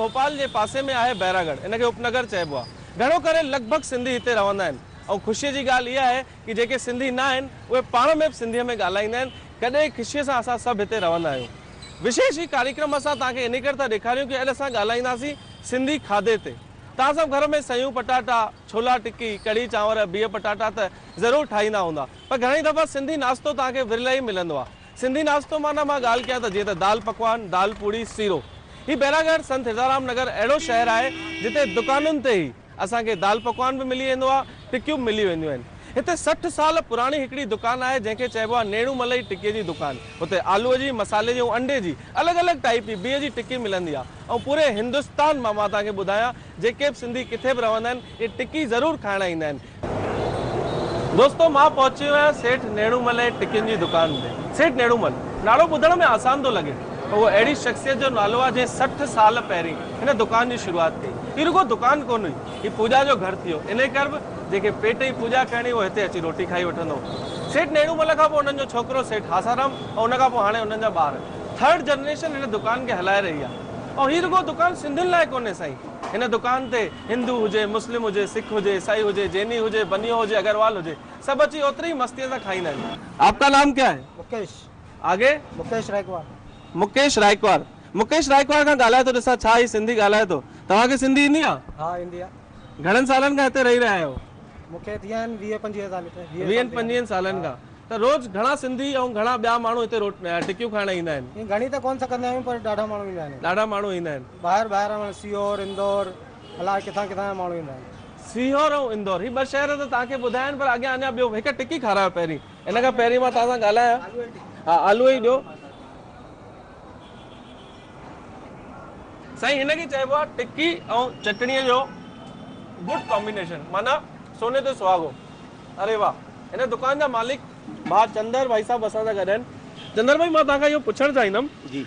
भोपाल के पासे में आहे बैरागढ़, इनके उपनगर चइबो आहे। घणो करे लगभग सिंधी हिते रहंदा आहिनि ऐं ख़ुशीअ जी ॻाल्हि इहा आहे कि जेके सिंधी न आहिनि उहे पाण में सिंधीअ में ॻाल्हाईंदा आहिनि। कॾहिं ख़ुशीअ सां असां सभु हिते रहंदा आहियूं। विशेष ही कार्यक्रम असां तव्हांखे इन करे था ॾेखारियूं कि अॼु असां ॻाल्हाईंदासीं सिंधी खाधे ते। तव्हां सभु घर में सयूं पटाटा, छोला टिक्की, कढ़ी चांवर, बिह पटाटा त ज़रूरु ठाहींदा हूंदा, पर घणी दफ़ा सिंधी नाश्तो तव्हांखे विरले ई मिलंदो आहे। सिंधी नाश्तो माना मां ॻाल्हि कयां त जीअं त दाल पकवान, दाल पूड़ी, सीरो। ही बैरागढ़ संत हिसाराम नगर अहिड़ो शहर आहे जिते दुकानुनि ते ई असांखे दाल पकवान बि मिली वेंदो आहे, टिक्कियूं मिली वेंदियूं आहिनि। हिते 60 साल पुरानी हिकिड़ी दुकान आहे जंहिंखे चइबो आहे नेणू मलाई टिक्कीअ जी दुकान। हुते आलूअ जी, मसाले जी ऐं अंडे जी अलॻि अलॻि टाइप जी बिह जी टिक्की मिलंदी आहे। ऐं पूरे हिंदुस्तान मां तव्हांखे ॿुधायां जेके बि सिंधी किथे बि रहंदा आहिनि इहे टिक्की ज़रूरु खाइण ईंदा आहिनि। दोस्तो, मां पहुची वियो आहियां सेठ नेणू मलाई टिक्कियुनि जी दुकान ते। सेठ नेणूमल नालो ॿुधण में आसान थो लॻे, वो अहिड़ी शख्सियत जो नालो आहे जंहिं 60 साल पहिरीं हिन दुकान जी शुरूआत कई। हीअ रुगो दुकान कोन हुई, हीअ पूजा जो घर थियो। इन करे बि जेके पेट जी पूजा करणी उहो हिते अची रोटी खाई वठंदो। सेठ नेणूमल खां पोइ उन्हनि जो छोकिरो सेठ हासाराम ऐं उन खां पोइ हाणे उन्हनि जा ॿार। 3rd जनरेशन हिन दुकान खे हलाए रही आहे। ऐं हीअ रुगो दुकान सिंधियुनि लाइ कोन्हे साईं। हिन दुकान ते हिंदू हुजे, मुस्लिम हुजे, सिख हुजे, ईसाई हुजे, जैनी हुजे, बनियो हुजे, अग्रवाल हुजे, सभु अची ओतिरी मस्तीअ सां खाईंदा आहिनि। आपका नाम क्या है? मुकेश। आगे? मुकेश रायकवार। मुकेश रायकवार। मुकेश रायकवार खां ॻाल्हाए थो ॾिसां छा ही सिंधी ॻाल्हाए थो। तव्हांखे सिंधी ईंदी आहे? हाँ, ईंदी आहे। घणनि सालनि खां हिते रही रहिया आहियो? मूंखे थिया आहिनि 20-25 साल। 20-25 सालनि खां। त रोज़ घणा सिंधी ऐं घणा ॿिया माण्हू हिते टिक्कियूं खाइण ईंदा आहिनि? घणी त कोन सकंदा आहियूं, पर ॾाढा माण्हू ईंदा आहिनि। ॾाढा माण्हू ईंदा आहिनि। ॿाहिरि सीहोर, इंदौर, अलाए किथां किथां माण्हू ईंदा आहिनि। सीहोर ऐं इंदौर ही 2 शहर त तव्हांखे ॿुधाइनि, पर अॻियां अञा ॿियो हिकु टिक्की खारायो पहिरीं। इन खां पहिरीं मां तव्हां सां ॻाल्हायां। हा, आलू ई ॾियो साईं। हिनखे चइबो आहे टिक्की ऐं चटणीअ जो गुड कॉम्बिनेशन, माना सोने ते सुहागो। अरे वाह! हिन दुकान जा मालिक भाउ चंदर भाई साहब असां सां गॾु आहिनि। चंदर भाई, मां तव्हांखां इहो पुछणु चाहींदुमि जी,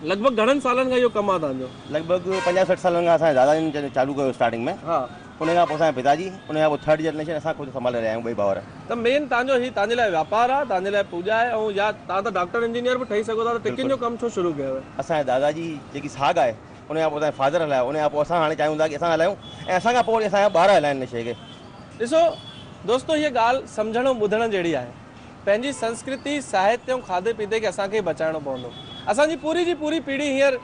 लॻभॻि घणनि सालनि खां इहो कमु आहे तव्हांजो? लॻभॻि 50-60 सालनि खां असांजे दादाजनी चालू कयो स्टार्टिंग में। हा, उन खां पोइ असांजे पिताजी, उन खां पोइ 3rd जनरेशन असां ख़ुदि संभाले रहिया आहियूं, ॿई भाउर। त मेन तव्हांजो ही तव्हांजे लाइ वापारु आहे, तव्हांजे लाइ पूॼा आहे, ऐं या तव्हां त डॉक्टर इंजीनियर बि ठही सघो था, त टिक्कियुनि जो कमु छो शुरू कयो? असांजे दादाजी जेकी साग आहे उन खां पोइ असांजे फादर हलायो, उन खां पोइ असां हाणे चाहियूं था कि असां हलायूं ऐं असां खां पोइ असांजा ॿार हलाइनि हिन शइ खे। ॾिसो दोस्तो, हीअ ॻाल्हि सम्झण ऐं ॿुधण जहिड़ी आहे। पंहिंजी संस्कृति, साहित्य ऐं खाधे पीते खे असांखे बचाइणो पवंदो। असांजी पूरी जी पूरी पीढ़ी हींअर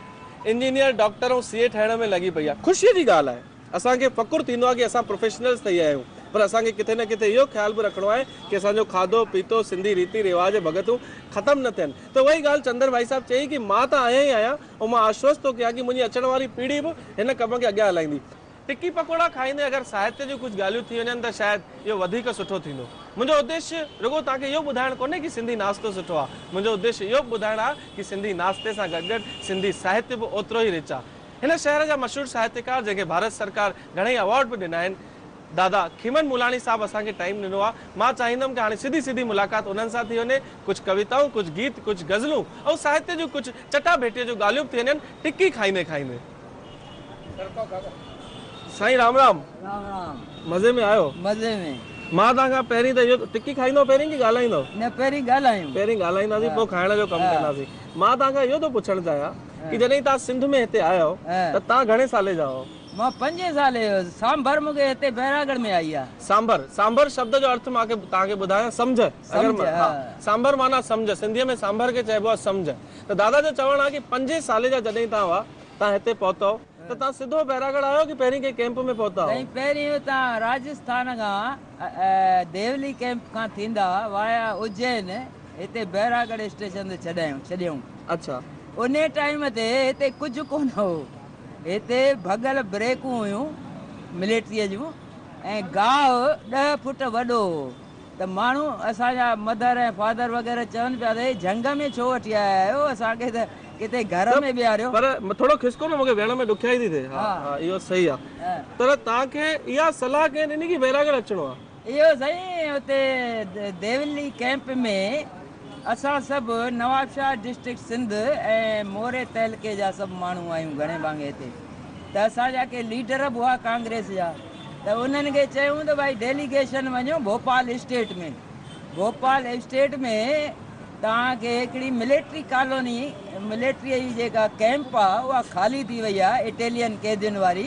इंजीनियर, डॉक्टर ऐं सीए ठहिण में लॻी पई आहे। ख़ुशीअ जी ॻाल्हि आहे, असांखे फ़ख़ुरु थींदो आहे कि असां प्रोफेशनल्स ठही आहियूं, पर असांखे किथे न किथे इहो ख़्यालु बि रखिणो आहे कि असांजो खाधो पीतो, सिंधी रीति रिवाज, भॻतूं ख़तमु न थियनि। त उहा ई ॻाल्हि चंदर भाई साहब चई कि मां त आहियां ई आहियां ऐं मां आश्वस्त थो कयां कि मुंहिंजी अचण वारी पीढ़ी बि हिन कम खे अॻियां हलाईंदी। टिक्की पकोड़ा खाईंदे अगरि साहित्य जूं कुझु ॻाल्हियूं थी वञनि त शायदि इहो वधीक सुठो थींदो। मुंहिंजो उद्देश्य रुगो तव्हांखे इहो ॿुधाइणु कोन्हे कि सिंधी नाश्तो सुठो आहे। मुंहिंजो उद्देश्य इहो ॿुधाइणु आहे कि सिंधी नाश्ते सां गॾु गॾु सिंधी साहित्य बि ओतिरो ई रिच आहे। हिन शहर जा मशहूरु साहित्यकार जंहिंखे भारत सरकार घणेई अवॉर्ड बि ॾिना आहिनि, दादा खीमन मुलाणी साहब असांखे टाइम ॾिनो आहे। मां चाहींदुमि कि हाणे सिधी सिधी मुलाक़ात उन्हनि सां थी वञे, कुझु कविताऊं, कुझु गीत, कुझु गज़लूं ऐं साहित्य जूं कुझु चटाभेटीअ जूं ॻाल्हियूं बि थी वञनि टिक्की खाईंदे खाईंदे। साईं राम राम। राम राम। मज़े में आयो? मज़े में। मां तव्हांखां पहिरीं त इहो टिक्की खाईंदो पहिरीं कि ॻाल्हाईंदो? न, पहिरीं ॻाल्हायूं। पहिरीं ॻाल्हाईंदासीं, पोइ खाइण जो कमु कंदासीं। मां तव्हांखां इहो थो पुछणु चाहियां कि जॾहिं तव्हां सिंध में हिते आया हो त तव्हां घणे साले जा हो? मां 5 साल जो। सांभर मूंखे हिते बैरागढ़ में आई आहे। सांभर शब्द जो अर्थ मांखे तव्हांखे ॿुधायां, सम्झ। सांभर माना सम्झ, सिंधीअ में सांभर खे चइबो आहे सम्झ। त दादा जो चवणु आहे कि 5 साले जा जॾहिं तव्हां हुआ, तव्हां हिते पहुतो त तव्हां सिधो बैरागढ़ आयो कि पहिरीं कंहिं कैंप में पहुता? पहिरीं तव्हां राजस्थान खां देवली कैंप खां थींदा वाया उज्जैन हिते बैरागढ़ स्टेशन ते छॾियऊं। अच्छा। उन टाइम ते हिते कुझु कोन हो। हिते भॻल ब्रेकूं हुयूं मिलिट्रीअ जूं ऐं गांव 10 फुट वॾो हो। त माण्हू असांजा मदर ऐं फादर वग़ैरह चवनि पिया त जंग में छो वठी आया आहियो, असांखे त किथे घर में बिहारियो। पर थोरो खिसको न, मूंखे वेहण में ॾुखियाई थी थिए। हा, इहो सही आहे। पर तव्हांखे इहा सलाह कंहिं ॾिनी कि बैरागढ़ अचिणो आहे? इहो साईं, हुते देवली कैंप में असां सभु नवाबशाह डिस्ट्रिक्ट सिंध ऐं मोरे तहलके जा सभु माण्हू आहियूं घणे भाङे हिते। त असांजा के लीडर बि हुआ कांग्रेस जा। त उन्हनि खे चयूं त भाई डेलीगेशन वञो भोपाल स्टेट में। भोपाल स्टेट में त तव्हांखे हिकिड़ी मिलिट्री कॉलोनी मिलिट्रीअ जी जेका कैंप आहे उहा ख़ाली थी वई आहे इटेलियन कैदियुनि वारी,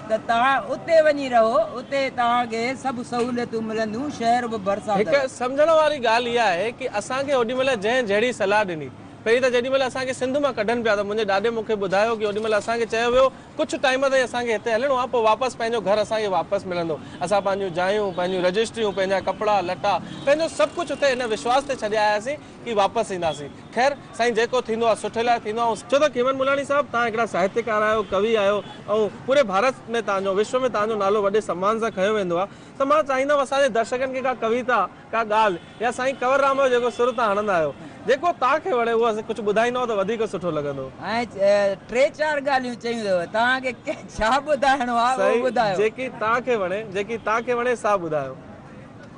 त तव्हां उते वञी रहो, उते तव्हांखे सभु सहूलियतूं मिलंदियूं, शहर बि भरिसां हिकु सम्झण वारी ॻाल्हि इहा आहे कि असांखे ओॾीमहिल जंहिं जहिड़ी सलाह ॾिनी, पहिरीं त जेॾीमहिल असांखे सिंध मां कढनि पिया त मुंहिंजे ॾाॾे मूंखे ॿुधायो कि ओॾीमहिल असांखे चयो वियो कुझु टाइम ताईं असांखे हिते हलणो आहे, पोइ वापसि पंहिंजो घरु असांखे वापसि मिलंदो, असां पंहिंजूं जायूं, पंहिंजूं रजिस्ट्रियूं, पंहिंजा कपिड़ा लटा, पंहिंजो सभु कुझु हुते हिन विश्वास ते छॾे आयासीं कि वापसि ईंदासीं। ख़ैर साईं जेको थींदो आहे सुठे लाइ थींदो आहे। छो त खीमन मुलाणी साहिबु तव्हां हिकिड़ा साहित्यकार आहियो, कवि आहियो ऐं पूरे भारत में तव्हांजो, विश्व में तव्हांजो नालो वॾे सम्मान सां खयो वेंदो आहे, त मां चाहींदुमि असांजे दर्शकनि खे का कविता, का ॻाल्हि या साईं कंवरराम जो जेको सुर तव्हां हणंदा आहियो, जेको तव्हांखे वणे उहो कुझु ॿुधाईंदो त वधीक सुठो लॻंदो। ऐं 3-4 ॻाल्हियूं चयूं अथव, तव्हांखे छा ॿुधाइणो आहे उहो ॿुधायो। जेकी तव्हांखे वणे सा ॿुधायो।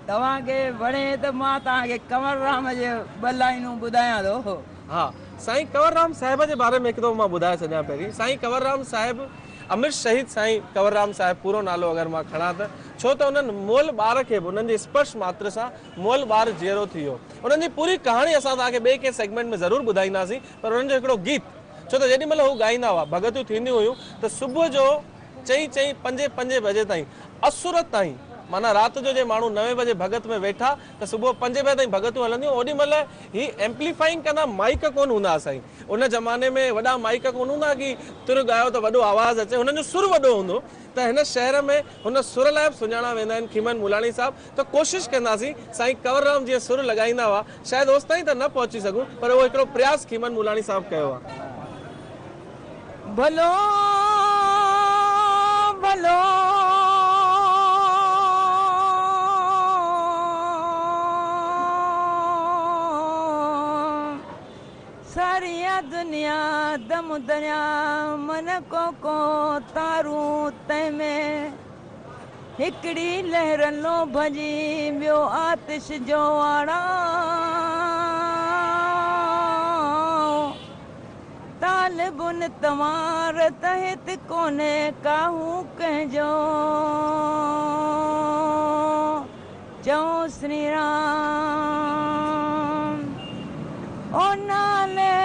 तव्हांखे वणे त मां तव्हांखे कंवरराम जे 2 लाइनूं ॿुधायां थो। हा, साईं कंवरराम साहिब जे बारे में हिकु दफ़ो मां ॿुधाए छॾियां। पहिरीं साईं कंवरराम साहिब अमृत शहीद साईं कंवरराम साहिब पूरो नालो अगरि मां खणां त, छो त उन्हनि मोल ॿार खे बि उन्हनि जे स्पर्श मात्र सां मोल ॿार जीअरो थी वियो। उन्हनि जी पूरी कहाणी असां तव्हांखे ॿिए कंहिं सेगमेंट में ज़रूरु ॿुधाईंदासीं, पर उन्हनि जो हिकिड़ो गीत, छो त जेॾीमहिल हू ॻाईंदा हुआ, भॻतियूं थींदियूं हुयूं त सुबुह जो 4-5 बजे ताईं असुर ताईं, माना राति जो जे माण्हू 9 बजे भॻत में वेठा त सुबुह 5 बजे ताईं भॻतूं हलंदियूं। ओॾीमहिल ही एम्पलीफाइंग कंदा माइक कोन हूंदा साईं, उन ज़माने में वॾा माइक कोन हूंदा कि तुर ॻायो त वॾो आवाज़ु अचे, हुननि जो सुर वॾो हूंदो। त हिन शहर में हुन सुर लाइ बि सुञाणा वेंदा आहिनि खीमन मुलाणी साहिबु। त कोशिशि कंदासीं साईं कंवरराम जीअं सुर लॻाईंदा हुआ, शायदि होसि ताईं त न पहुची सघूं, पर उहो हिकिड़ो प्रयास खीमन मुलाणी साहिबु कयो आहे। भलो भलो सारिया दुनिया दम दरिया मन को तारूं तंहिंमें हिकिड़ी लहरनि लो भॼी ॿियो आतिश जो आड़ा ताल बुन तवार तहित कोने काहू कंहिंजो चऊं श्री राम ओ नाले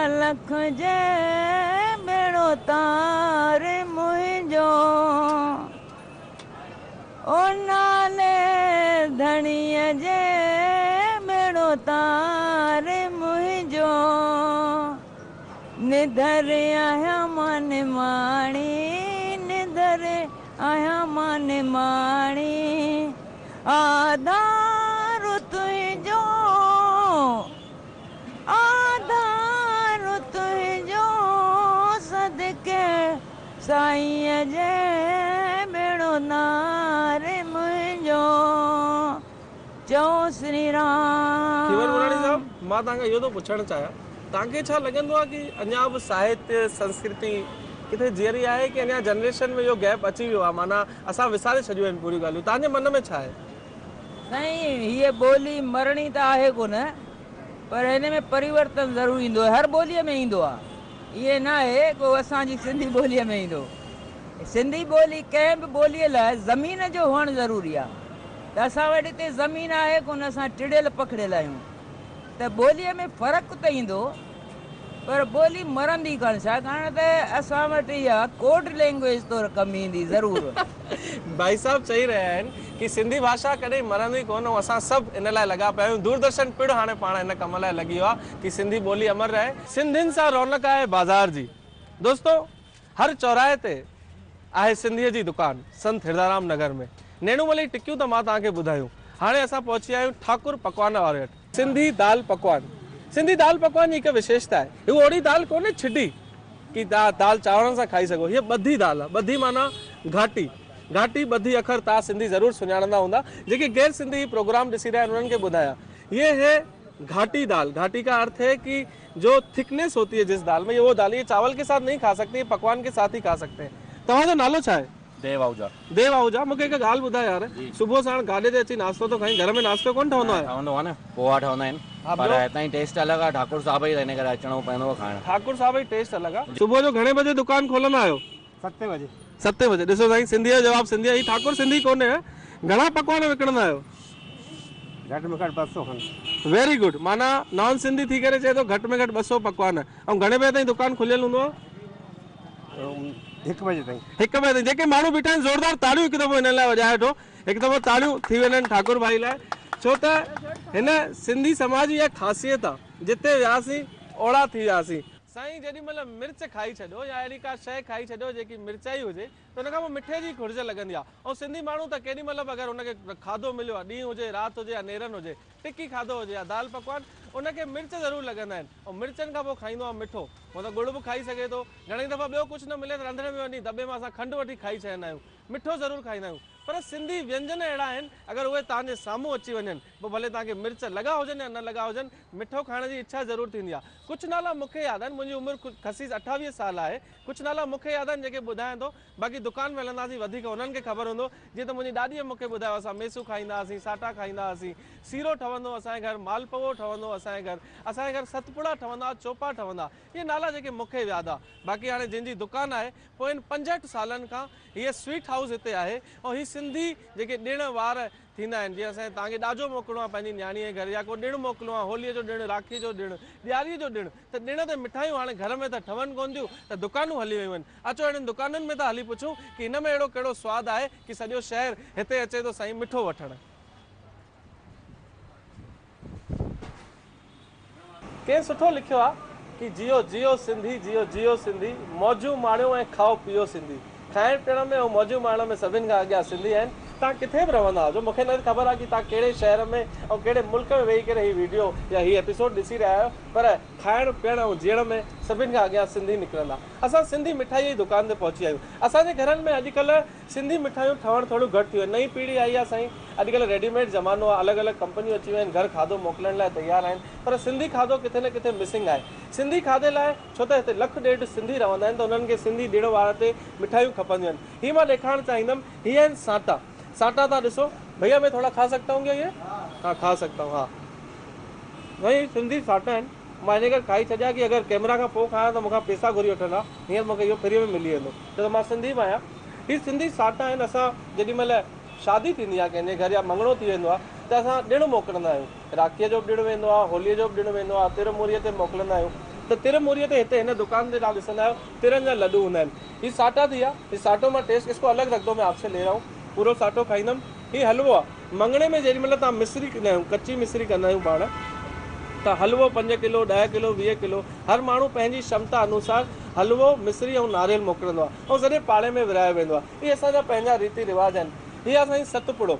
अलख जे बेड़ो तार मुंहिंजो ओ नाले धणीअ जे बेड़ो तार मुंहिंजो निधर आहियां मान माणी निधर आहियां मान माणी आधार तुंहिंजो आधार तुंहिंजो सदके साईं जे बेड़ो नार मुंहिंजो चऊं श्री राम। खीमन मुलाणी साहिबु, मां तव्हांखां इहो थो पुछणु चाहियां, तव्हांखे छा लॻंदो आहे कि अञा बि साहित्य संस्कृति किथे जीअरी आहे कि अञा जनरेशन में इहो गैप अची वियो आहे, माना असां विसारे छॾियूं आहिनि पूरियूं ॻाल्हियूं? तव्हांजे मन में छा आहे? साईं हीअ ॿोली मरणी त आहे कोन, पर हिन में परिवर्तन ज़रूरु ईंदो आहे, हर ॿोलीअ में ईंदो आहे। इहे न आहे को असांजी सिंधी ॿोलीअ में ईंदो। सिंधी ॿोली कंहिं बि ॿोलीअ लाइ ज़मीन जो हुअणु ज़रूरी आहे। त असां वटि हिते ज़मीन आहे कोन, असां टिड़ियल पखिड़ियल आहियूं, त ॿोलीअ में फ़र्क़ु त ईंदो, पर ॿोली मरंदी कान। छाकाणि त असां वटि इहा कोड लैंग्वेज तौरु कमु ईंदी ज़रूरु। भाई साहब चई रहिया आहिनि कि सिंधी भाषा कॾहिं मरंदी कोन, ऐं असां सभु इन लाइ लॻा पिया आहियूं। दूरदर्शन पिणु हाणे पाण हिन कम लाइ लॻी वियो आहे कि सिंधी ॿोली अमर रहे। सिंधियुनि सां रौनक आहे बाज़ार जी। दोस्तो, हर चौराहे ते आहे सिंधीअ जी दुकानु संत हिरदाराम नगर में। नेणूमली टिकियूं त मां तव्हांखे ॿुधायूं। हाणे असां पहुची आहियूं ठाकुर पकवान वारे वटि। सिंधी दाल पकवान, सिंधी दाल पकवान जी हिकु विशेषता आहे, हू ओड़ी दाल कोन्हे छिडी कि दाल चांवरनि सां खाई सघो। हीअ ॿधी दाल आहे। ॿधी माना घाटी, घाटी ॿधी अखर तव्हां सिंधी ज़रूरु सुञाणंदा हूंदा। जेके गैर सिंधी प्रोग्राम ॾिसी रहिया आहिनि उन्हनि खे ॿुधाया, ये है घाटी दाल। घाटी का अर्थ है कि जो थिकनेस होती है जिस दाल में, ये वो दाल, ये चावल के साथ नहीं खा सकते, ये पकवान के साथ ही खा सकते हैं। तव्हांजो नालो छा आहे? देव आहूजा। देव आहूजा, मूंखे हिकु ॻाल्हि ॿुधाए यार, सुबुह साण गाॾे ते अची नाश्तो तो खाई, घर में नाश्तो कोन ठहंदो आहे? ठहंदो आहे न, पोहा ठहंदा आहिनि, पर हितां जी टेस्ट अलॻि आहे। ठाकुर साहिब ई हिन करे अचणो पवंदो आहे खाइण। ठाकुर साहिब जी टेस्ट अलॻि आहे। सुबुह जो घणे बजे दुकान खोलंदा आहियो? 7 बजे। 7 बजे। ॾिसो साईं, सिंधी जो जवाबु सिंधी, ही ठाकुर सिंधी कोन्हे। घणा पकवान विकिणंदा आहियो? घट में घट 200 खन। वेरी गुड, माना नॉन सिंधी थी करे चए तो घट में घट 200 पकवान। ऐं घणे बजे ताईं दुकान खुलियल हूंदो आहे? 1 बजे ताईं। 1 बजे ताईं। जेके माण्हू बीठा आहिनि ज़ोरदार ताड़ियूं हिकु दफ़ो हिन लाइ वॼाए वठो, हिकु दफ़ो ताड़ियूं थी वञनि ठाकुर भाई लाइ, छो त हिन सिंधी समाज जी इहा ख़ासियत आहे, जिते वियासीं ओड़ा थी वियासीं। साईं जेॾी महिल मिर्च खाई छॾियो या अहिड़ी का शइ खाई छॾियो जेकी मिर्चाई हुजे त हुन खां पोइ मिठे जी घुर्ज लॻंदी आहे। ऐं सिंधी माण्हू त केॾी महिल बि अगरि हुनखे खाधो मिलियो आहे, ॾींहुं हुजे राति हुजे या नेरनि हुजे, टिकी खाधो हुजे या दाल पकवान, उनखे मिर्च ज़रूरु लॻंदा आहिनि। ऐं मिर्चनि खां पोइ खाईंदो आहे मिठो, मतिलबु गुड़ बि खाई सघे थो। घणी दफ़ा ॿियो कुझु न मिले त रंधिणे में वञी दॿे मां असां खंडु वठी खाई छॾींदा आहियूं, मिठो ज़रूरु खाईंदा आहियूं। पर सिंधी व्यंजन अहिड़ा आहिनि, अगरि उहे तव्हांजे साम्हूं अची वञनि, पोइ भले तव्हांखे मिर्च लॻा हुजनि या न लॻा हुजनि, मिठो खाइण जी इच्छा ज़रूरु थींदी आहे। कुझु नाला मूंखे यादि आहिनि, मुंहिंजी उमिरि खसीस 28 साल आहे, कुझु नाला मूंखे यादि आहिनि जेके ॿुधायां थो, बाक़ी दुकान में हलंदासीं वधीक उन्हनि खे ख़बर हूंदो। जीअं त मुंहिंजी ॾाॾीअ मूंखे ॿुधायो, असां मेसू खाईंदा हुआसीं, साटा खाईंदा हुआसीं, सीरो ठहंदो असांजे घर, मालपुओ ठहंदो असांजे घर सतपुड़ा ठहंदा, चोपा ठहंदा। इहे नाला जेके मूंखे यादि आहे। बाक़ी हाणे जंहिंजी दुकानु आहे, पोइ 65 सालनि खां हीअ स्वीट हाउस हिते आहे। ऐं हीअ सिंधी जेके ॾिण वार थींदा आहिनि, जीअं असांखे तव्हांखे ॾाजो मोकिलिणो आहे पंहिंजी न्याणीअ जे घर, या को ॾिणु मोकिलिणो आहे, होलीअ जो ॾिणु, राखी जो ॾिणु, ॾियारीअ जो ॾिणु, त ॾिण ते मिठाइयूं हाणे घर में त ठहनि कोन थियूं, त दुकानूं हली वियूं आहिनि। अचो अहिड़ियुनि दुकानुनि में था हली पुछूं की हिन में अहिड़ो कहिड़ो सवादु आहे की सॼो शहर हिते अचे थो साईं मिठो वठणु। कंहिं सुठो लिखियो आहे कि जियो जियो सिंधी, जियो जियो सिंधी, मौजूं माणियो ऐं खाओ पीओ सिंधी। खाइण पीअण में ऐं मौजूं माणण में सभिनि खां अॻियां सिंधी आहिनि। तव्हां किथे बि रहंदा हुजो, मूंखे न ख़बर आहे कि तव्हां कहिड़े शहर में ऐं कहिड़े मुल्क में वेही करे हीअ वीडियो या हीअ एपिसोड ॾिसी रहिया आहियो, पर खाइण पीअण ऐं जीअण में सभिनि खां अॻियां सिंधी निकिरंदा। असां सिंधी मिठाई जी दुकान ते पहुची आहियूं। असांजे घरनि में अॼुकल्ह सिंधी मिठाइयूं ठहणु थोरियूं घटि थियूं आहिनि। नई पीढ़ी आई आहे साईं, अॼुकल्ह रेडीमेड ज़मानो आहे, अलॻि अलॻि कंपनियूं अची वियूं आहिनि, घर खाधो मोकिलण लाइ तयारु आहिनि, पर सिंधी खाधो किथे न किथे मिसिंग आहे। सिंधी खाधे लाइ छो त हिते 1.5 लख सिंधी रहंदा आहिनि, त उन्हनि खे सिंधी ॾिण वार ते मिठाइयूं खपंदियूं आहिनि। हीअ मां ॾेखारणु चाहींदुमि, हीअ आहिनि साटा। साटा था ॾिसो भैया, मैं थोड़ा खा सकता हूँ क्या ये? हाँ खा सकता हूँ। हाँ भाई सिंधी साटा आहिनि। मां हिन करे खाई छॾिया कि अगरि कैमरा खां पोइ खायां त मूंखां पैसा घुरी वठंदा, हींअर मूंखे इहो फ्री में मिली वेंदो, छो त मां सिंधी बि आहियां। हीअ सिंधी साटा आहिनि। असां जेॾी महिल शादी थींदी आहे कंहिंजे घर या मंगणो थी वेंदो आहे, त असां ॾिणु मोकिलींदा आहियूं। राखीअ जो बि ॾिणु वेंदो आहे, होलीअ जो बि ॾिणु वेंदो आहे, तिरमूरीअ ते मोकिलींदा आहियूं। त तिरमूरीअ ते हिते हिन दुकान ते तव्हां ॾिसंदा आहियो तिरनि जा लॾू हूंदा आहिनि। हीअ साटा थी आहे। हीअ साटो मां टेस्ट इसको अलॻि रखंदो, मैं आपसे ले रहा हूँ। पूरो साटो खाईंदुमि। हीअ हलवो आहे। मंगणे में जेॾी महिल तव्हां मिस्री कंदा आहियूं, कची मिस्री कंदा आहियूं पाण, त हलवो 5 किलो 10 किलो 20 किलो हर माण्हू पंहिंजी क्षमता अनुसार हलवो मिस्री ऐं नारियल मोकिलींदो आहे, ऐं सॼे पाड़े में विरायो वेंदो आहे। इहे असांजा पंहिंजा रीति रिवाज आहिनि। हीअ असांजी सतपुड़ो।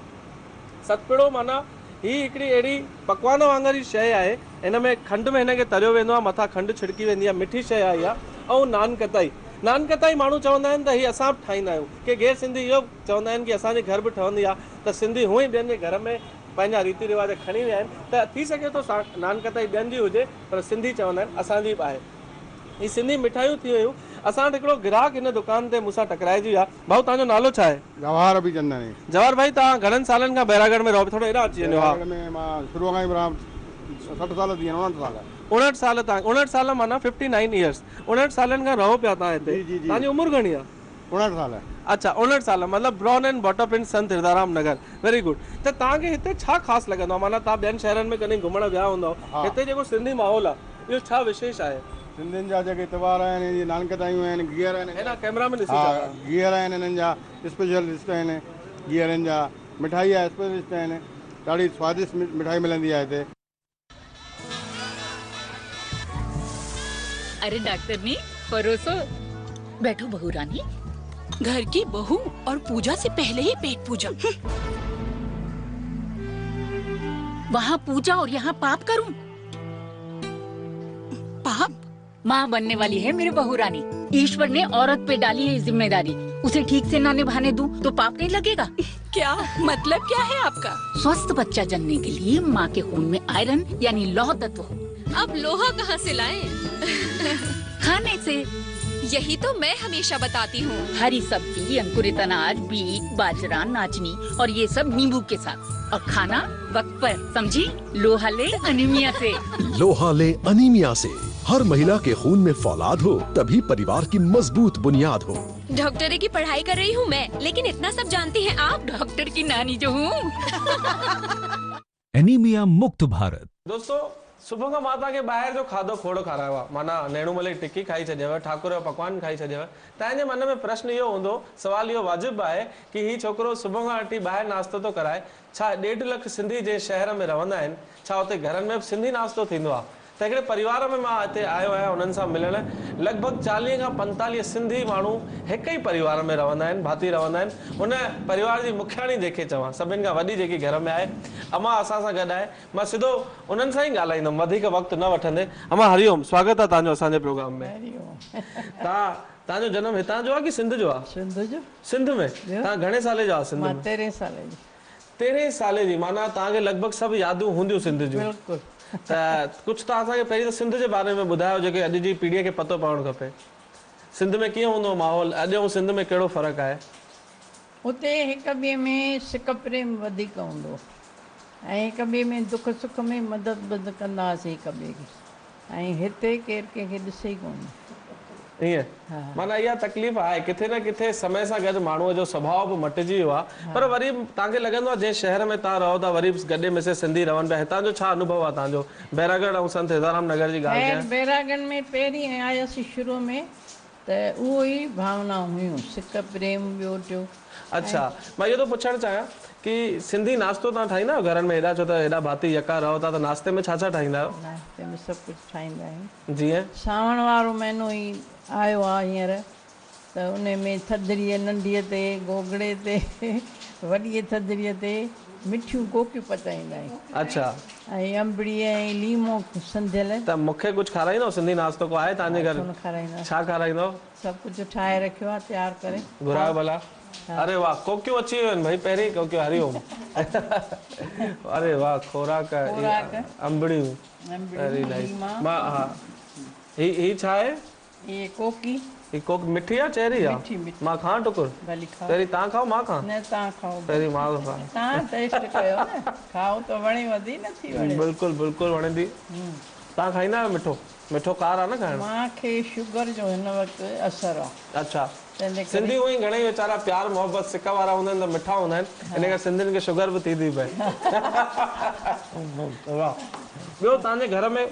सतपुड़ो माना हीअ हिकिड़ी अहिड़ी पकवान वांगुरु ई शइ आहे। हिन में खंडु में हिनखे तरियो वेंदो आहे, मथां खंडु छिड़की वेंदी आहे, मिठी शइ आहे इहा। ऐं नान कताई। नान कताई माण्हू चवंदा आहिनि त हीअ असां बि ठाहींदा आहियूं, के गैर सिंधी इहो चवंदा आहिनि कि असांजे घर बि ठहंदी आहे, त सिंधी हूअं ई ॿियनि जे घर में पंहिंजा रीति रिवाज खणी विया आहिनि। त थी सघे थो नान कताई ॿियनि जी हुजे, पर सिंधी चवंदा आहिनि असांजी बि आहे। हीअ सिंधी मिठाइयूं थी वियूं। असां वटि हिकिड़ो ग्राहक हिन दुकान ते मूंसां टकराइजी विया। भाऊ तव्हांजो नालो छा आहे? जवाहर अभिचंदनी। जवाहर भाई, तव्हां घणनि सालनि खां बैरागढ़ में रहो? थोरो हेॾा अची वञो। हा, मां शुरू खां ई 60 साल थी विया, 59 साल। 59 साल। तव्हां 59 साल माना 59 इयर्स। 59 सालनि खां रहो पिया तव्हां हिते। तव्हांजी उमिरि घणी आहे? 59 साल। अच्छा, 59 साल मतिलबु bronze and brought up in Sant Hirdaram Nagar. Very good. त तव्हांखे हिते छा ख़ासि लॻंदो आहे? माना तव्हां ॿियनि शहरनि में कॾहिं घुमण विया हूंदव, हिते जेको सिंधी माहौल आहे इहो छा विशेष आहे? सिंधियुनि जा जेके त्योहार आहिनि, नान कतायूं आहिनि, गिहर आहिनि, हिन कैमरा में ॾिसी गिहर आहिनि, हिननि जा स्पेशलिस्ट आहिनि। गिहरनि जा मिठाई जा स्पेशलिस्ट आहिनि। ॾाढी स्वादिष्ट मिठाई मिलंदी आहे हिते। अरे डॉक्टरनी, परोसो। बैठो बहू रानी। घर की बहू और पूजा से पहले ही पेट पूजा। वहाँ पूजा और यहाँ पाप करूं? पाप? माँ बनने वाली है मेरी बहू रानी। ईश्वर ने औरत पे डाली है जिम्मेदारी, उसे ठीक से ना निभाने दूं तो पाप नहीं लगेगा? क्या मतलब क्या है आपका? स्वस्थ बच्चा जनने के लिए माँ के खून में आयरन यानी लौह तत्व हो। अब लोहा कहाँ से लाएं? खाने से। यही तो मैं हमेशा बताती हूँ। हरी सब्जी, अंकुरित अनाज, बीट, बाजरा, नाचनी और ये सब नींबू के साथ, और खाना वक्त पर, समझी? लोहा ले अनीमिया से। लोहा ले अनीमिया से। हर महिला के खून में फौलाद हो, तभी परिवार की मजबूत बुनियाद हो। डॉक्टरी की पढ़ाई कर रही हूँ मैं, लेकिन इतना सब जानती हैं आप? डॉक्टर की नानी जो हूँ। एनीमिया मुक्त भारत। दोस्तों सुबह का माता के बाहर जो खाधो खोड़ो खारायो आहे, माना नेणू मले टिक्की खाई छॾियव, ठाकुर जो पकवान खाई छॾियव, तव्हांजे मन में प्रश्न इहो हूंदो, सवाल इहो वाजिबु आहे कि ही छोकिरो सुबह खां वठी ॿाहिरि नाश्तो थो कराए, छा 1.5 लख सिंधी जे शहर में रहंदा आहिनि, छा हुते घरनि में सिंधी नाश्तो थींदो आहे? त हिकिड़े परिवार में मां हिते आयो आहियां उन्हनि सां मिलण। लॻभॻि 40 खां 45 सिंधी माण्हू हिक ई परिवार में रहंदा आहिनि, भाती रहंदा आहिनि। उन परिवार जी मुखियाणी जंहिंखे चवां, सभिनि खां वॾी जेकी घर में आहे, अमा असां सां गॾु आहे। मां सिधो उन्हनि सां ई ॻाल्हाईंदुमि, वधीक वक़्तु न वठंदे। अमा हरिओम, स्वागत आहे तव्हांजो असांजे प्रोग्राम में। तव्हांजो जनम हितां जो आहे कि सिंध जो आहे? सिंध जो। सिंध में? तव्हां घणे साले जा सिंध में? 13 साले जी। 13 साले जी, माना तव्हांखे लॻभॻि सभु यादूं हूंदियूं सिंध जूं। बिल्कुलु। त कुझु तव्हां असांखे पहिरीं त सिंध जे बारे में ॿुधायो, जेके अॼु जी पीढ़ीअ खे पतो पवणु खपे। सिंध में कीअं हूंदो माहौल, अॼु ऐं सिंध में कहिड़ो फ़र्क़ु आहे? उते हिक ॿिए में सिक प्रेम वधीक हूंदो ऐं हिक ॿिए में दुख सुख में मदद कंदा हुआसीं हिक ॿिए खे, ऐं हिते केरु कंहिंखे ॾिसे ई कोन। ईअं माना इहा तकलीफ़ आहे, किथे न किथे समय सां गॾु माण्हूअ जो स्वभाव बि मटिजी वियो आहे। पर वरी तव्हांखे लॻंदो आहे जंहिं शहर में तव्हां रहो था, वरी गॾे मिसे सिंधी रहनि पिया, हितां जो छा अनुभव आहे तव्हांजो? बैरागढ़ ऐं संत हिदाराम नगर जी ॻाल्हि कयां। बैरागढ़ में पहिरीं आयासीं शुरू में त उहो ई भावना हुयूं, सिक प्रेम ॿियो टियों। अच्छा, मां इहो थो पुछणु चाहियां कि सिंधी नाश्तो तव्हां ठाहींदा आहियो घरनि में? हेॾा छो त हेॾा भाती यका रहो था, त नाश्ते में छा छा ठाहींदा आहियो? नाश्ते में सभु कुझु ठाहींदा आहियूं। जीअं सावण वारो महीनो ई आयो आहे हींअर, त उन में थधिड़ीअ नंढीअ ते, गोगड़े ते, वॾीअ थधिड़ीअ ते मिठियूं कोकियूं पचाईंदा आहियूं। अच्छा, ऐं अंबड़ी ऐं लीमो संधियल। त मूंखे कुझु खाराईंदो? सिंधी नाश्तो को आहे तव्हांजे घर? खाराईंदा। छा खाराईंदो? सभु कुझु ठाहे रखियो आहे, तयारु करे घुरायो भला। अरे वाह, कोकियूं अची वियूं आहिनि भाई, पहिरीं कोकियूं। हरिओम। अरे वाह, खोराक, अंबड़ियूं, वेरी नाइस। मां हा, ही छा आहे? ये कोकी। ही कोक मिठी आहे चेरी आहे? मिठी मिठी। मां खां टुकुर? भली खाओ। पहिरीं तव्हां खाओ, मां खां? न तव्हां खाओ। पहिरीं मां खां। तव्हां टेस्ट कयो न, खाओ त वणे वधी नथी वणे। बिल्कुलु बिल्कुलु वणंदी। तव्हां खाईंदा आहियो मिठो? मिठो कार आहे न खाइण? मूंखे शुगर जो हिन वक़्तु असरु आहे। अच्छा, सिंधी उहे घणेई वीचारा प्यार मोहबत सिक वारा हूंदा आहिनि, त मिठा हूंदा आहिनि, इन करे सिंधियुनि खे शुगर बि थी थी पए। वाह। ॿियो तव्हांजे घर में,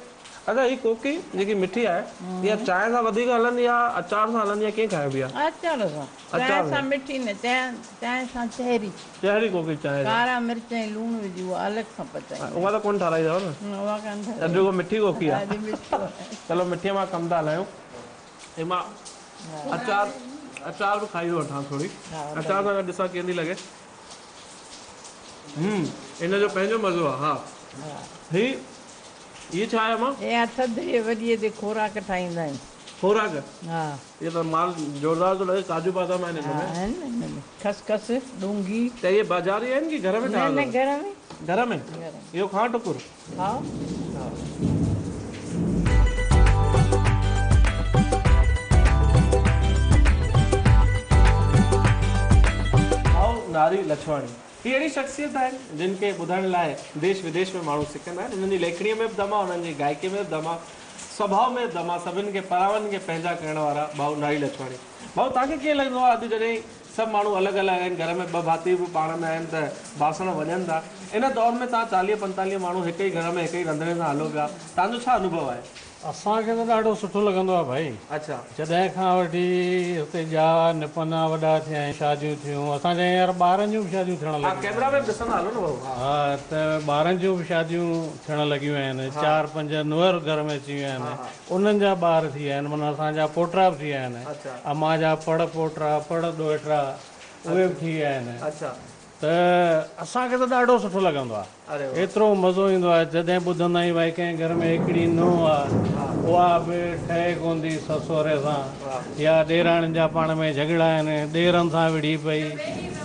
अच्छा ही कोकी जेकी मिठी आहे, इहा चांहि सां वधीक हलंदी आहे, अचार सां हलंदी आहे, कीअं खाइबी आहे? अचार सां। चांहि सां मिठी न, चांहि सां चहरी। चहरी कोकी चांहि सां? कारा मिर्च ऐं लूणु विझी उहा अलॻि सां पचाई। उहा त कोन ठाराई अथव न? उहा कान ठाही। अॼु उहा मिठी कोकी आहे। चलो मिठीअ मां कमु था हलायूं। हे मां अचार बि खाई वठां थोरी। अचार सां ॾिसां कीअं थी लॻे। इन जो पंहिंजो मज़ो आहे। हा, ये छा आहे मां? हे थधिड़ीअ वॾीअ ते खोराक ठाहींदा आहिनि। खोराक? हा। ये तो माल जोरदार तो लगे, काजू बादाम आहिनि हिन में। खसखस, डूंगी। त ये बाज़ारी आहिनि कि घर में ठाहियल? न, घर में। घर में? इहो खां टुकुर? हा। नारी लछवाणी ही अहिड़ी शख़्सियत आहिनि जिन खे ॿुधण लाइ देश विदेश में माण्हू सिखंदा आहिनि। उन्हनि जी लेखड़ीअ में बि दम आहे, उन्हनि जी गायकी में बि दम आहे, स्वभाव में दम आहे, सभिनि खे परावनि खे पंहिंजा करण वारा भाऊ नारी लछवाणी। भाऊ तव्हांखे कीअं लॻंदो आहे, अॼु जॾहिं सभु माण्हू अलॻि अलॻि आहिनि, घर में ॿ भाती बि पाण में आहिनि, त बासण वञनि था, इन दौर में तव्हां 40-45 माण्हू हिक ई घर में हिक ई रंधिणे सां हलो पिया, तव्हांजो छा अनुभव आहे? असांखे त ॾाढो सुठो लॻंदो आहे भाई। अच्छा, जॾहिं खां वठी हुते जा निपना वॾा थिया आहिनि, शादियूं थियूं, असांजे हींअर ॿारनि जूं बि शादियूं थियण लॻियूं। कैमरा में ॾिसंदा हलो न भाऊ। हा, त ॿारनि जूं बि शादियूं थियण लॻियूं आहिनि, 4-5 नुंहर घर में अची विया आहिनि, उन्हनि जा ॿार थी विया आहिनि, माना असांजा पोटा बि थी विया आहिनि, अम्मा जा पड़ पोटा पड़ ॾोहिटा उहे बि थी विया आहिनि। अच्छा, त असांखे त ॾाढो सुठो लॻंदो आहे, एतिरो मज़ो ईंदो आहे जॾहिं ॿुधंदा आहियूं भाई कंहिं घर में हिकिड़ी नुंहुं आहे, उहा बि ठहे कोन थी ससु सहुरे सां, या ॾेराणियुनि जा पाण में झगड़ा आहिनि, ॾेरनि सां विढ़ी पई,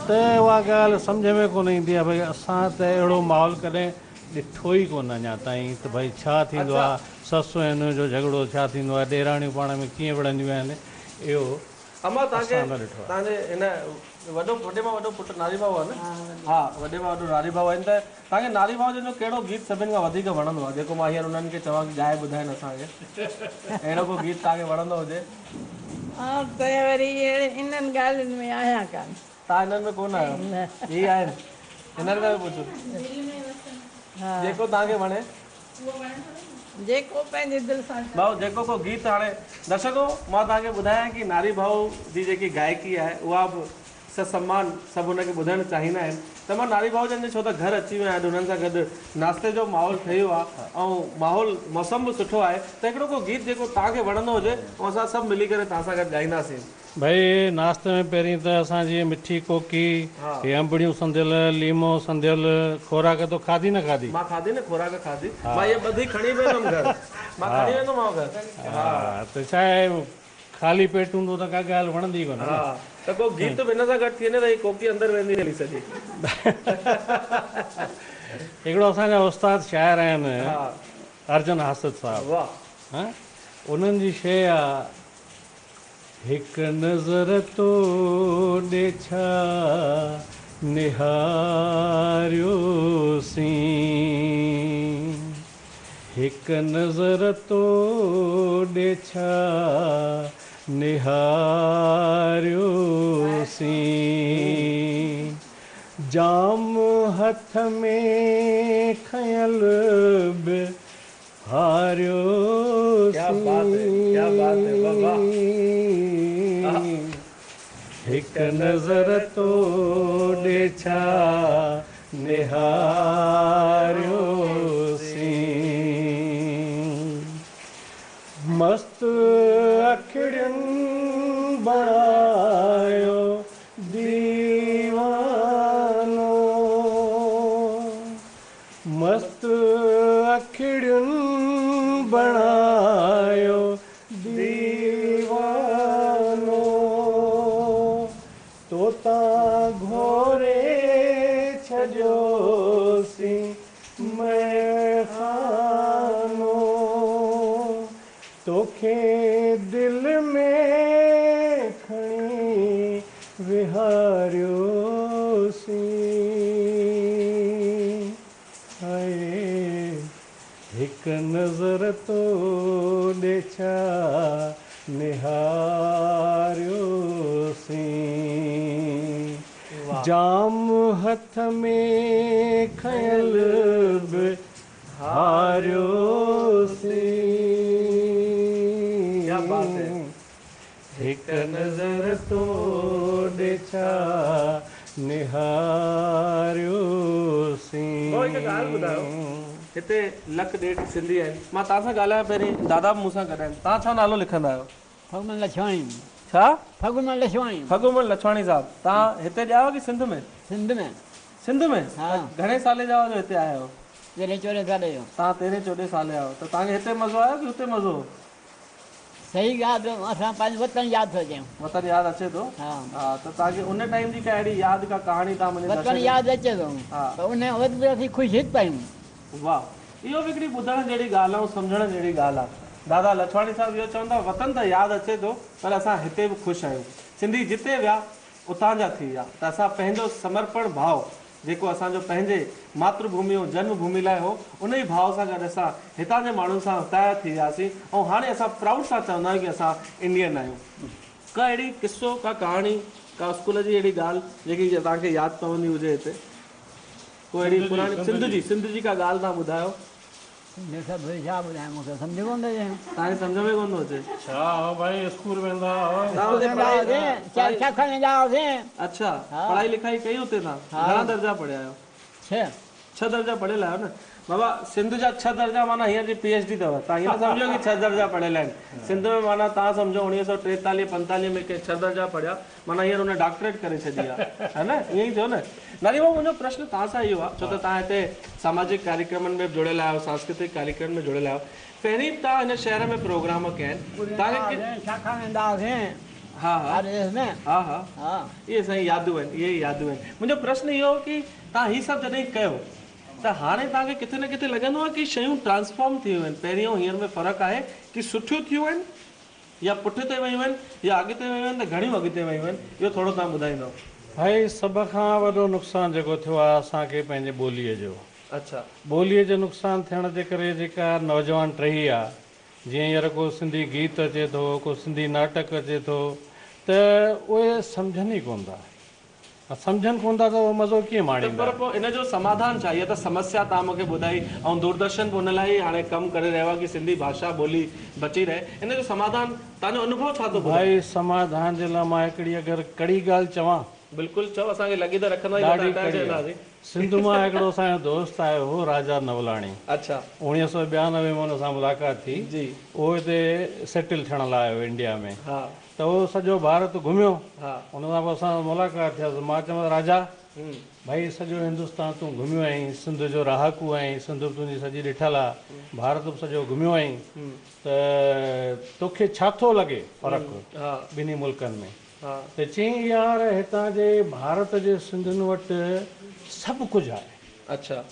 त उहा ॻाल्हि सम्झ में कोन ईंदी आहे। भई असां त अहिड़ो माहौल कॾहिं ॾिठो ई कोन अञा ताईं, त भई छा थींदो आहे, ससु ऐं जो झगड़ो छा थींदो आहे, ॾेराणियूं पाण में कीअं विढ़ंदियूं आहिनि, इहो अमा तव्हांजे हिन वॾो वॾे मां वॾो पुटु नारी भाऊ आहे न? हा, वॾे मां वॾो नारी भाऊ आहिनि। त तव्हांखे नारी भाऊ जो कहिड़ो गीत सभिनि खां वधीक वणंदो आहे, जेको मां हींअर उन्हनि खे चवां की ॻाए ॿुधाइनि असांखे, अहिड़ो को गीत तव्हांखे वणंदो हुजे? हा, त वरी इन्हनि ॻाल्हियुनि में आहियां कान। तव्हां हिननि में कोन आहियो? इहे आहिनि, हिननि खां बि पुछो। जेको तव्हांखे वणे जेको पंहिंजे दिलि सां भाऊ जेको को गीत हाणे दर्शको मां तव्हांखे ॿुधायां कि नारी भाऊ जी जेकी गायकी आहे उहा बि ससम्मान सभु हुनखे ॿुधणु चाहींदा आहिनि त मां नारी भाऊ जन छो त घर अची विया आहिनि हुननि सां गॾु नाश्ते जो माहौल ठहियो आहे ऐं माहौल मौसम बि सुठो आहे त हिकिड़ो को गीत जेको तव्हांखे वणंदो हुजे ऐं असां सभु मिली करे तव्हां सां गॾु ॻाईंदासीं। भाई नाश्ते में पहिरीं त असांजी मिठी कोकी हे अंबड़ियूं संधियल लीमो संधियल खोराक तो खाधी न खाधी? मां खाधी न खोराक खाधी मां इहे ॿधी खणी वेंदुमि घर मां खणी वेंदोमांव घर। हा त छा आहे ख़ाली पेट हूंदो त का ॻाल्हि वणंदी कोन्हे। हा त को गीत बि हिन सां गॾु थी वञे त हीअ कोकी अंदरि वेंदी हली सॼी। हिकिड़ो असांजा उस्ताद शाइर आहिनि अर्जन हासिद साहब वाह उन्हनि जी शइ आहे हिकु नज़र तो ॾे छा निहारियोसीं हिकु नज़र तो ॾे छा निहारियोसीं जाम हथ में खयल बि हारियोसीं। क्या बात है, क्या बात है, वाह हिकु नज़र तो ॾे छा निहारियोसीं मस्तु अखिड़ियुनि बणायो दीवानो मस्तु अखिड़ियुनि बणायो दीवानो तोता घोरे छॾियोसीं मैखानो तोखे दिलि में खणी विहारियोसीं हाय हिकु नज़र तो ॾे छा निहारियोसीं जाम हथ में खयल बि हारियोसीं। क्या बात है हिकु नज़र तो ॾे छा निहारियोसीं। हिकु ॻाल्हि ॿुधायो हिते लख ॾेढ सिंधी आहिनि मां तव्हां सां ॻाल्हायां पहिरीं दादा बि मूंसां ॻाल्हाइनि तव्हां छा नालो लिखंदा आहियो? फगुमन लछवाणी। छा? फगुमन लछवाणी। फगुमन लछवाणी साहब तव्हां हिते ॼाओ कि सिंध में? सिंध में। सिंध में? हा। घणे साले जा जो हिते आया आहियो? 13-14 साल जो। तव्हां 13-14 साल जा आहियो त तव्हांखे हिते मज़ो आयो कि हुते मज़ो? सही यादि असां पंहिंजो वतन यादि थो अचूं। वतन यादि अचे थो? हा त तव्हांखे उन टाइम जी का अहिड़ी यादि का कहाणी तव्हां मुंहिंजे वतन यादि अचे थो त उन वक़्तु बि असीं ख़ुशि हित पायूं। वाह इहो बि हिकिड़ी ॿुधण जहिड़ी ॻाल्हि आहे ऐं सम्झण जहिड़ी ॻाल्हि आहे। दादा लछवाणी साहब इहो चवंदा वतन त यादि अचे थो पर असां हिते बि ख़ुशि आहियूं। सिंधी जिते विया उतां जा थी विया त असां पंहिंजो समर्पण भाव जेको असांजो पंहिंजे मातृभूमि ऐं जन्मभूमि लाइ हो उन ई भाव सां गॾु असां हितां जे माण्हुनि सां हिताया थी वियासीं ऐं हाणे असां प्राउड सां चवंदा आहियूं कि असां इंडियन आहियूं। का अहिड़ी किस्सो का कहाणी का स्कूल जी अहिड़ी ॻाल्हि जेकी तव्हांखे यादि पवंदी हुजे हिते कोई अहिड़ी पुराणी सिंध जी का ॻाल्हि तव्हां ॿुधायो? छा ॿुधायां मूंखे सम्झ कोन थो अचे। तव्हांखे सम्झ में कोन थो अचे? छा भाई स्कूल वेंदा अच्छा पढ़ाई लिखाई कई हुते तव्हां? घणा दर्जा पढ़िया आहियो? 6 दर्जा पढ़ियल आहियो न बाबा। सिंध जा 6 दर्जा माना हींअर जी PhD अथव तव्हां हीअं सम्झो कि 6 दर्जा पढ़ियल आहिनि। सिंध में माना तव्हां सम्झो 1943-45 में कंहिं 6 दर्जा पढ़िया माना हींअर हुन डॉक्टरेट करे छॾी आहे है न ईअं ई थियो न। नारी भाऊ मुंहिंजो प्रश्न तव्हां सां इहो आहे छो त तव्हां हिते सामाजिक कार्यक्रमनि में जुड़ियल आहियो सांस्कृतिक कार्यक्रम में जुड़ियल आहियो पहिरीं तव्हां हिन शहर में प्रोग्राम कया आहिनि तव्हांखे हा हा हा हा इहे साईं यादूं आहिनि इहे यादूं आहिनि। मुंहिंजो प्रश्न इहो कि तव्हां हीअ सभु जॾहिं कयो त हाणे तव्हांखे किथे न किथे लॻंदो आहे कि शयूं ट्रांसफॉर्म थी वियूं आहिनि पहिरीं ऐं हींअर में फ़र्क़ु आहे कि सुठियूं थियूं आहिनि या पुठिते वियूं आहिनि या अॻिते वियूं आहिनि त घणियूं अॻिते वियूं आहिनि इहो थोरो तव्हां ॿुधाईंदव? भाई सभ खां वॾो नुक़सानु जेको थियो आहे असांखे पंहिंजे ॿोलीअ जो। अच्छा ॿोलीअ जो नुक़सानु थियण जे करे जेका नौजवान टही आहे जीअं हींअर को सिंधी गीत अचे थो को सिंधी नाटक अचे थो त उहे सम्झनि ई कोन था सम्झनि कोन था त उहो मज़ो कीअं माणींदा। पर पोइ इन जो समाधान छा? इहा त समस्या तव्हां मूंखे ॿुधाई ऐं दूरदर्शन बि हुन लाइ हाणे कमु करे रहियो आहे की सिंधी भाषा ॿोली बची रहे। इन जो समाधान तव्हांजो अनुभव छा थो ॿुधाए? भाई समाधान जे लाइ मां हिकिड़ी अगरि कड़ी ॻाल्हि चवां, बिल्कुलु चओ, असांखे लॻी त रखंदा। सिंध मां हिकिड़ो असांजो दोस्त आयो हो राजा नवलाणी। अच्छा। 1992 में हुन सां मुलाक़ात थी जी। उहो हिते सेटल थियण लाइ आयो इंडिया में। हा। त उहो सॼो भारत घुमियो। हा। हुन सां पोइ असां मुलाक़ात थियासीं। मां चयो राजा भाई सॼो हिंदुस्तान तूं घुमियो आहीं, सिंध जो रहाकू आहीं, सिंध तुंहिंजी सॼी ॾिठल आहे, भारत बि सॼो घुमियो आहीं, त तोखे छा थो लॻे फ़र्क़ु ॿिन्ही मुल्कनि में? त चई यार हितां जे भारत जे सिंधियुनि वटि सभु कुझु आहे। अच्छा।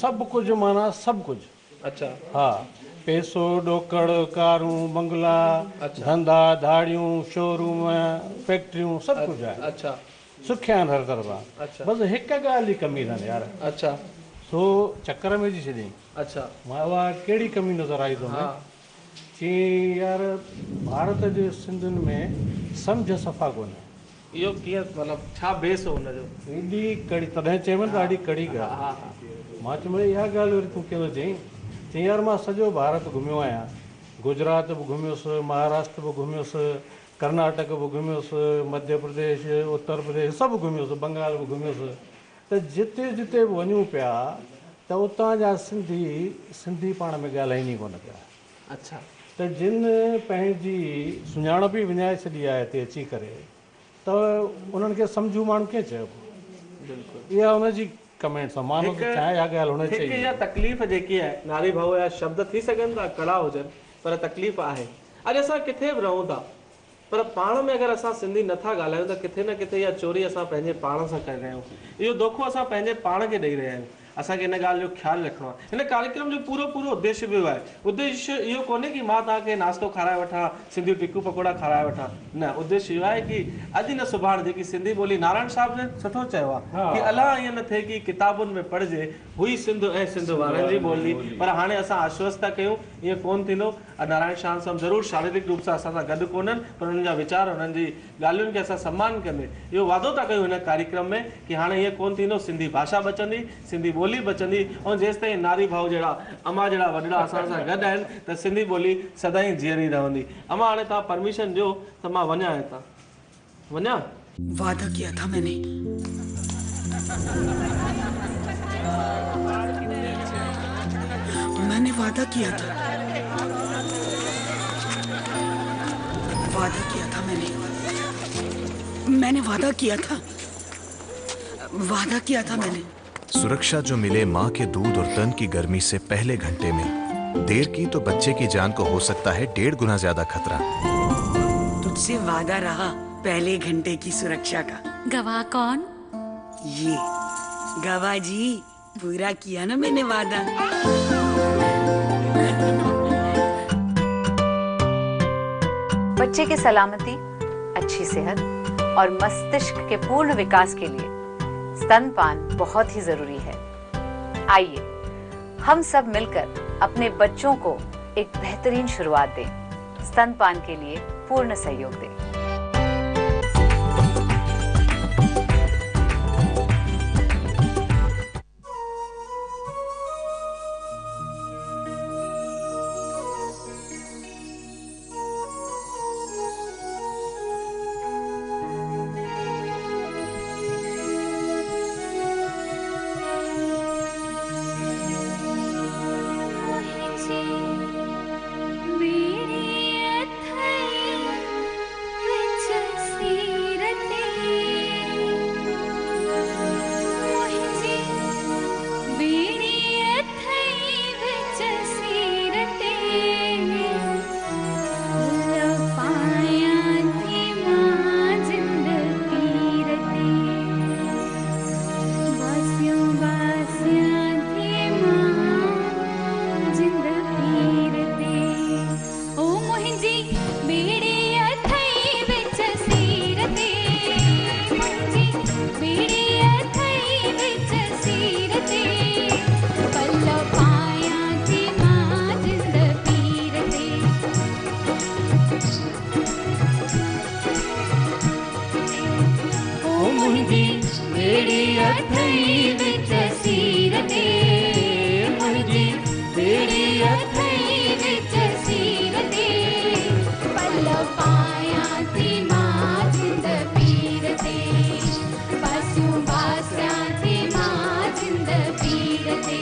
सभु कुझु माना सभु कुझु। अच्छा। हा, पैसो, ॾोकड़, कारूं, बंगला, धंधा, धाड़ियूं, शोरूम, फैक्ट्रियूं, सभु कुझु आहे। अच्छा। सुखिया आहिनि हर तरफ़ा। अच्छा। बसि हिकु ॻाल्हि जी कमी अथनि यार। अच्छा। सो चकर में विझी छॾियईं। अच्छा। मां उहा कहिड़ी कमी नज़र आई तोखे? चई यार भारत जे सिंधियुनि में सम्झ सफ़ा कोन्हे। इहो कीअं, मतिलबु छा बेस हो हुनजो? एॾी कड़ी, तॾहिं चयमि त ॾाढी कड़ी ॻाल्हि। मां चयो इहा ॻाल्हि वरी तूं कहिड़ो चईं? चई यार मां सॼो भारत घुमियो आहियां, गुजरात बि घुमियुसि, महाराष्ट्र बि घुमियुसि, कर्नाटक बि घुमियुसि, मध्य प्रदेश, उत्तर प्रदेश सभु घुमियुसि, बंगाल बि घुमियुसि। त जिते जिते बि वञूं पिया त उतां जा सिंधी पाण में ॻाल्हाइनि ई कोन पिया। अच्छा। त जिन पंहिंजी सुञाणप ई विञाए छॾी आहे हिते अची करे, त उन्हनि खे सम्झू माण्हू कीअं चइबो? बिल्कुलु इहा हुनजी कमेंट्स आहे। माण्हू खे छा इहा ॻाल्हि हुन चई। इहा तकलीफ़ जेकी आहे, नारी भाऊ जा शब्द थी सघनि था कड़ा हुजनि, पर तकलीफ़ आहे। अॼु असां किथे बि रहूं था, पर पाण में अगरि असां सिंधी नथा ॻाल्हायूं त किथे न किथे इहा चोरी असां पंहिंजे पाण सां करे रहिया आहियूं। इहो धोखो असां पंहिंजे पाण खे ॾेई रहिया आहियूं। असांखे इन ॻाल्हि जो ख़्यालु रखिणो आहे। हिन कार्यक्रम जो पूरो उद्देश्य बि आहे। उद्देश्य इहो कोन्हे की मां तव्हांखे नाश्तो खाराए वठां, सिंधी टिकू पकोड़ा खाराए वठां। न, उद्देश्य इहो आहे की अॼु न सुभाणे जेकी सिंधी ॿोली, नारायण साहिब ने सुठो चयो आहे कि अलाह ईअं न थिए की किताबुनि में पढ़िजे हुई सिंध ऐं सिंध वारनि जी ॿोली, पर हाणे असां आश्वस्त था कयूं ईअं कोन थींदो। नारायण साहिब सां ज़रूरु शारीरिक रूप सां असां सां गॾु कोन्हनि, पर हुननि जा वीचार, हुननि जी ॻाल्हियुनि खे असां सम्मान कंदे इहो वादो था कयूं हिन कार्यक्रम में कि हाणे ईअं कोन थींदो। सिंधी भाषा बचंदी, सिंधी ॿोली बचंदी, ऐं जेसि ताईं नारी भाऊ जहिड़ा, अमा जहिड़ा वॾड़ा असां सां गॾु आहिनि, त सिंधी ॿोली सदाईं जीअरी रहंदी। अमा हाणे तव्हां परमिशन ॾियो त मां वञा हितां। वञा? वादा किया था मैंने, मैंने वादा किया था, वादा किया था मैंने वादा किया था, वादा किया था मैंने। सुरक्षा जो मिले माँ के दूध और तन की गर्मी से पहले घंटे में, देर की तो बच्चे की जान को हो सकता है 1.5 गुना ज्यादा खतरा। तुझसे वादा रहा पहले घंटे की सुरक्षा का। गवाह कौन? ये गवाह जी, पूरा किया ना मैंने वादा। बच्चे की सलामती, अच्छी सेहत और मस्तिष्क के पूर्ण विकास के लिए स्तनपान बहुत ही जरूरी है। आइए हम सब मिलकर अपने बच्चों को एक बेहतरीन शुरुआत दें, स्तनपान के लिए पूर्ण सहयोग दें। अथई विच सीर ते मुंहिंजी बेड़ी अथई विच सीर ते पल पायां थी मां जिंद पीर ते बासूं बासियां थी मां जिंद पीर ते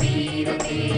पीर ते